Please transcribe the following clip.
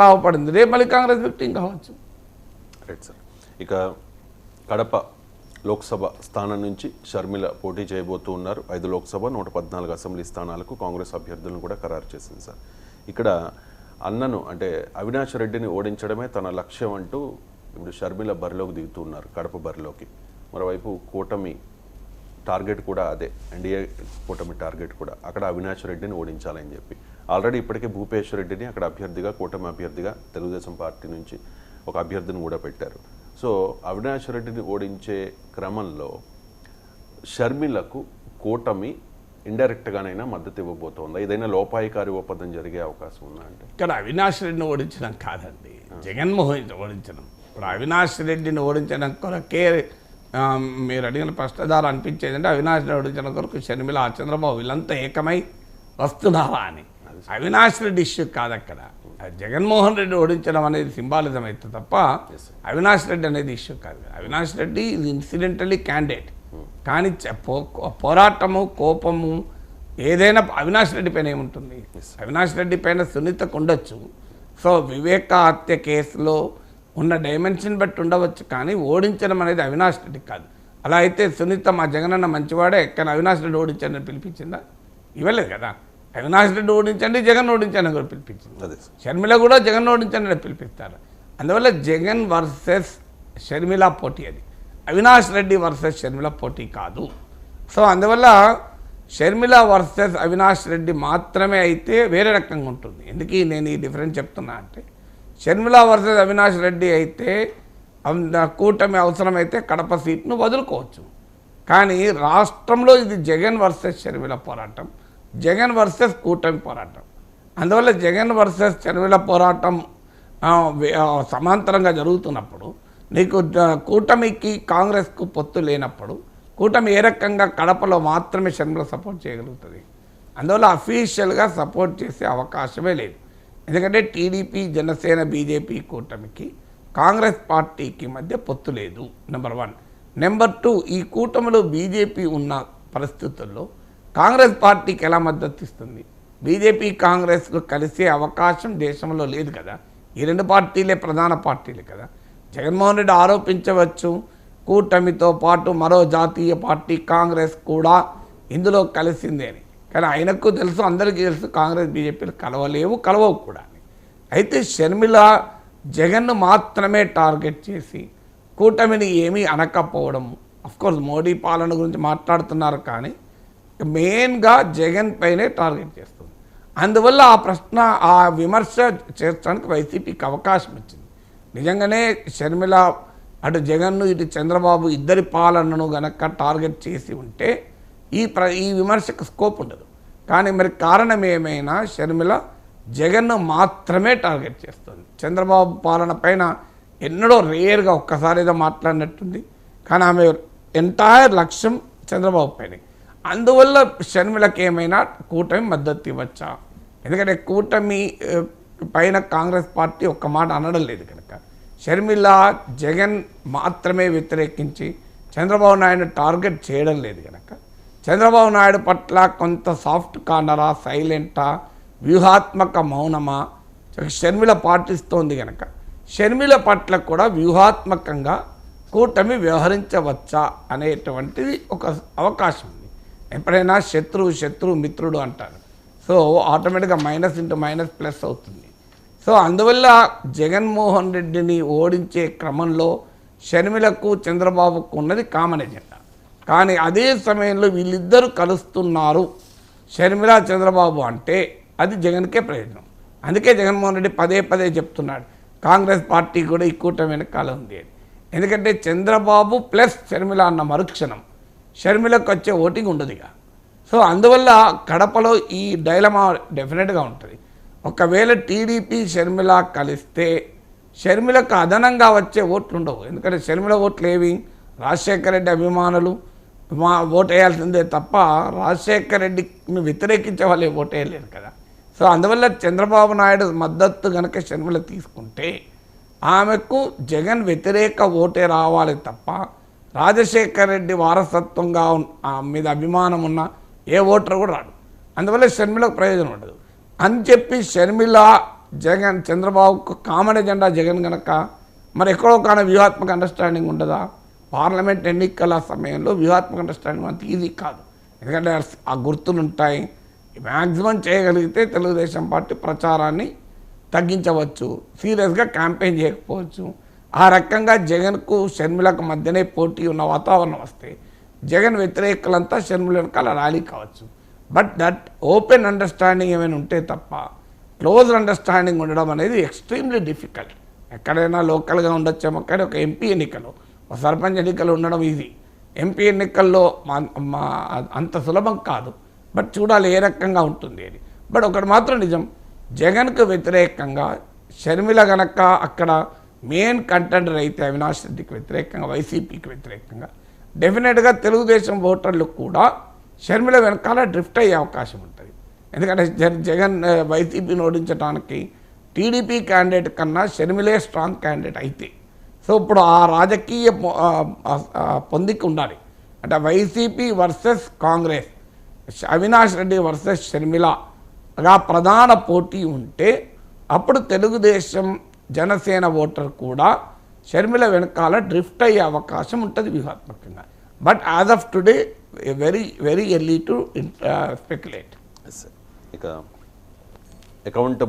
లాభపడింది. రేపు మళ్ళీ కాంగ్రెస్ విక్టిం కావచ్చు. Right sir. ఇక కడప లోక్సభ స్థానం నుంచి షర్మిల పోటీ చేయబోతూ ఉన్నారు. 5 లోక్సభ 114 అసెంబ్లీ స్థానాలకు కాంగ్రెస్ అభ్యర్థులను కూడా ఖరారు చేసింది సార్. ఇక్కడ అన్నను అంటే అవినాష్ రెడ్డిని ఓడించడమే తన లక్ష్యం అంటూ ఇప్పుడు షర్మిల బరిలోకి దిగుతున్నారు, కడప బరిలోకి. మరోవైపు కూటమి టార్గెట్ కూడా అదే, ఎన్డీఏ కూటమి టార్గెట్ కూడా అక్కడ అవినాష్ రెడ్డిని ఓడించాలని చెప్పి ఆల్రెడీ ఇప్పటికే భూపేష్ రెడ్డిని అక్కడ అభ్యర్థిగా, కూటమి అభ్యర్థిగా తెలుగుదేశం పార్టీ నుంచి ఒక అభ్యర్థిని కూడా పెట్టారు. సో అవినాష్ రెడ్డిని ఓడించే క్రమంలో షర్మిలకు కూటమి ఇండైరెక్ట్గానైనా మద్దతు ఇవ్వబోతోందా? ఏదైనా లోపాయికారి ఒప్పందం జరిగే అవకాశం ఉందా? అంటే ఇక్కడ అవినాష్ రెడ్డిని ఓడించడం కాదండి, జగన్మోహన్ ఓడించడం. ఇప్పుడు అవినాష్ రెడ్డిని ఓడించడం కొరకే మీరు అడిగిన ప్రశ్నదారు అనిపించేది అంటే అవినాష్ రెడ్డి ఓడించడం కొరకు షర్మిల, చంద్రబాబు వీళ్ళంతా ఏకమై వస్తున్నారా అని. అవినాష్ రెడ్డి ఇష్యూ కాదు అక్కడ. జగన్మోహన్ రెడ్డి ఓడించడం అనేది సింబాలిజం అయితే తప్ప అవినాష్ రెడ్డి అనేది ఇష్యూ కాదు. అవినాష్ రెడ్డి ఇది ఇన్సిడెంటలీ క్యాండిడేట్, కానీ పోరాటము, కోపము ఏదైనా అవినాష్ రెడ్డి పైన ఏముంటుంది? అవినాష్ రెడ్డి పైన సునీతకు ఉండొచ్చు. సో వివేక హత్య కేసులో ఉన్న డైమెన్షన్ బట్టి ఉండవచ్చు, కానీ ఓడించడం అనేది అవినాష్ రెడ్డి కాదు. అలా అయితే సునీత మా జగనన్న మంచివాడే కానీ అవినాష్ రెడ్డి ఓడించండి అని పిలిపించిందా? ఇవ్వలేదు కదా. అవినాష్ రెడ్డి ఓడించండి, జగన్ ఓడించండి కూడా పిలిపించింది. షర్మిల కూడా జగన్ ఓడించండి అని పిలిపిస్తారు. అందువల్ల జగన్ వర్సెస్ షర్మిల పోటీ అది, అవినాష్ రెడ్డి వర్సెస్ షర్మిల పోటీ కాదు. సో అందువల్ల షర్మిల వర్సెస్ అవినాష్ రెడ్డి మాత్రమే అయితే వేరే రకంగా ఉంటుంది. ఎందుకు నేను ఈ డిఫరెన్స్ చెప్తున్నా అంటే, షర్మిల వర్సెస్ అవినాష్ రెడ్డి అయితే కూటమి అవసరమైతే కడప సీట్ను వదులుకోవచ్చు. కానీ రాష్ట్రంలో ఇది జగన్ వర్సెస్ షర్మిల పోరాటం, జగన్ వర్సెస్ కూటమి పోరాటం. అందువల్ల జగన్ వర్సెస్ షర్మిల పోరాటం సమాంతరంగా జరుగుతున్నప్పుడు నీకు కూటమికి కాంగ్రెస్కు పొత్తు లేనప్పుడు కూటమి ఏ రకంగా కడపలో మాత్రమే షర్మిల సపోర్ట్ చేయగలుగుతుంది? అందువల్ల అఫీషియల్గా సపోర్ట్ చేసే అవకాశమే లేదు. ఎందుకంటే టీడీపీ, జనసేన, బీజేపీ కూటమికి కాంగ్రెస్ పార్టీకి మధ్య పొత్తు లేదు, నెంబర్ 1. నెంబర్ 2, ఈ కూటమిలో బీజేపీ ఉన్న పరిస్థితుల్లో కాంగ్రెస్ పార్టీకి ఎలా మద్దతు ఇస్తుంది? బీజేపీ కాంగ్రెస్కు కలిసే అవకాశం దేశంలో లేదు కదా. ఈ 2 పార్టీలే ప్రధాన పార్టీలు కదా. జగన్మోహన్ రెడ్డి ఆరోపించవచ్చు కూటమితో పాటు మరో జాతీయ పార్టీ కాంగ్రెస్ కూడా ఇందులో కలిసిందే అని. కానీ ఆయనకు తెలుసు, అందరికీ తెలుసు కాంగ్రెస్ బీజేపీలు కలవలేవు, కలవవు కూడా. అయితే షర్మిల జగన్ను మాత్రమే టార్గెట్ చేసి కూటమిని ఏమీ అనకపోవడం, అఫ్కోర్స్ మోడీ పాలన గురించి మాట్లాడుతున్నారు కానీ మెయిన్గా జగన్ పైనే టార్గెట్ చేస్తుంది. అందువల్ల ఆ ప్రశ్న, ఆ విమర్శ చేర్చడానికి వైసీపీకి అవకాశం వచ్చింది. నిజంగానే షర్మిల అటు జగన్ను ఇటు చంద్రబాబు ఇద్దరి పాలనను గనక టార్గెట్ చేసి ఉంటే ఈ విమర్శకు స్కోప్ ఉండదు. కానీ మరి కారణం ఏమైనా షర్మిల జగన్ను మాత్రమే టార్గెట్ చేస్తుంది. చంద్రబాబు పాలన పైన ఎన్నడో రేర్గా ఒక్కసారి ఏదో మాట్లాడినట్టుంది, కానీ ఆమె ఎంటైర్ లక్ష్యం చంద్రబాబు పైన. అందువల్ల షర్మిలకి ఏమైనా కూటమి మద్దతు ఇవ్వచ్చా? ఎందుకంటే కూటమి పైన కాంగ్రెస్ పార్టీ ఒక్క మాట అనడం లేదు కనుక షర్మిల జగన్ మాత్రమే వ్యతిరేకించి చంద్రబాబు నాయుడు టార్గెట్ చేయడం లేదు కనుక చంద్రబాబు నాయుడు పట్ల కొంత సాఫ్ట్ కార్నరా, సైలెంటా, వ్యూహాత్మక మౌనమా షర్మిల పాటిస్తోంది కనుక షర్మిల పట్ల కూడా వ్యూహాత్మకంగా కూటమి వ్యవహరించవచ్చా అనేటువంటిది ఒక అవకాశం ఉంది. ఎప్పుడైనా శత్రువు మిత్రుడు అంటారు. సో ఆటోమేటిక్గా మైనస్ అవుతుంది. సో అందువల్ల జగన్మోహన్ రెడ్డిని ఓడించే క్రమంలో షర్మిలకు చంద్రబాబుకు ఉన్నది కామన్ ఎజెండా. కానీ అదే సమయంలో వీళ్ళిద్దరూ కలుస్తున్నారు షర్మిల, చంద్రబాబు అంటే అది జగన్కే ప్రయోజనం. అందుకే జగన్మోహన్ రెడ్డి పదే చెప్తున్నాడు కాంగ్రెస్ పార్టీ కూడా ఈ కూటమి వెనకాల ఉంది అని. ఎందుకంటే చంద్రబాబు ప్లస్ షర్మిల అన్న మరుక్షణం షర్మిలకు వచ్చే ఓటింగ్ ఉండదు ఇక. సో అందువల్ల కడపలో ఈ డైలమా డెఫినెట్గా ఉంటుంది. ఒకవేళ టీడీపీ షర్మిల కలిస్తే షర్మిలకు అదనంగా వచ్చే ఓట్లు ఉండవు. ఎందుకంటే షర్మిల ఓట్లు ఏవి? రాజశేఖర రెడ్డి అభిమానులు ఓటు వేయాల్సిందే తప్ప రాజశేఖర రెడ్డిని వ్యతిరేకించే వాళ్ళు ఓటు వేయలేరు కదా. సో అందువల్ల చంద్రబాబు నాయుడు మద్దతు కనుక షర్మిల తీసుకుంటే ఆమెకు జగన్ వ్యతిరేక ఓటే రావాలి తప్ప రాజశేఖర రెడ్డి వారసత్వంగా మీద అభిమానం ఉన్న ఏ ఓటర్ కూడా రాడు. అందువల్ల షర్మిలకు ప్రయోజనం ఉండదు అని చెప్పి షర్మిల జగన్ చంద్రబాబుకు కామన్ ఎజెండా జగన్ గనక మరి ఎక్కడో కానీ వ్యూహాత్మక అండర్స్టాండింగ్ ఉండదా? పార్లమెంట్ ఎన్నికల సమయంలో వ్యూహాత్మక అండర్స్టాండింగ్ అంత ఈజీ కాదు. ఎందుకంటే ఆ గుర్తులు ఉంటాయి. మ్యాక్సిమం చేయగలిగితే తెలుగుదేశం పార్టీ ప్రచారాన్ని తగ్గించవచ్చు, సీరియస్గా క్యాంపెయిన్ చేయకపోవచ్చు. ఆ రకంగా జగన్కు షర్మిలకు మధ్యనే పోటీ ఉన్న వాతావరణం వస్తే జగన్ వ్యతిరేకులంతా షర్మిల వెనకాల ర్యాలీ కావచ్చు. బట్ దట్ ఓపెన్ అండర్స్టాండింగ్ ఏమైనా ఉంటే తప్ప క్లోజ్ అండర్స్టాండింగ్ ఉండడం అనేది ఎక్స్ట్రీమ్లీ డిఫికల్ట్. ఎక్కడైనా లోకల్గా ఉండొచ్చేమో కానీ ఒక ఎంపీ ఎన్నికలు, ఒక సర్పంచ్ ఎన్నికలు ఉండడం ఈజీ. ఎంపీ ఎన్నికల్లో అంత సులభం కాదు. బట్ చూడాలి ఏ రకంగా ఉంటుంది అని. బట్ ఒకటి మాత్రం నిజం, జగన్కు వ్యతిరేకంగా షర్మిల గనక అక్కడ మెయిన్ కంటెండర్ అయితే అవినాష్ రెడ్డికి వ్యతిరేకంగా, వైసీపీకి వ్యతిరేకంగా డెఫినెట్గా తెలుగుదేశం ఓటర్లు కూడా షర్మిల వెనకాల డ్రిఫ్ట్ అయ్యే అవకాశం ఉంటుంది. ఎందుకంటే జగన్ వైసీపీని ఓడించడానికి టీడీపీ క్యాండిడేట్ కన్నా షర్మిలే స్ట్రాంగ్ క్యాండిడేట్ అయితే, సో ఇప్పుడు ఆ రాజకీయ పొందిక ఉండాలి. అంటే వైసీపీ వర్సెస్ కాంగ్రెస్, అవినాష్ రెడ్డి వర్సెస్ షర్మిలగా ప్రధాన పోటీ ఉంటే అప్పుడు తెలుగుదేశం జనసేన ఓటర్ కూడా షర్మిల వెనకాల డ్రిఫ్ట్ అయ్యే అవకాశం ఉంటుంది వ్యూహాత్మకంగా. But as of today very early to speculate. ఇక అకౌంట్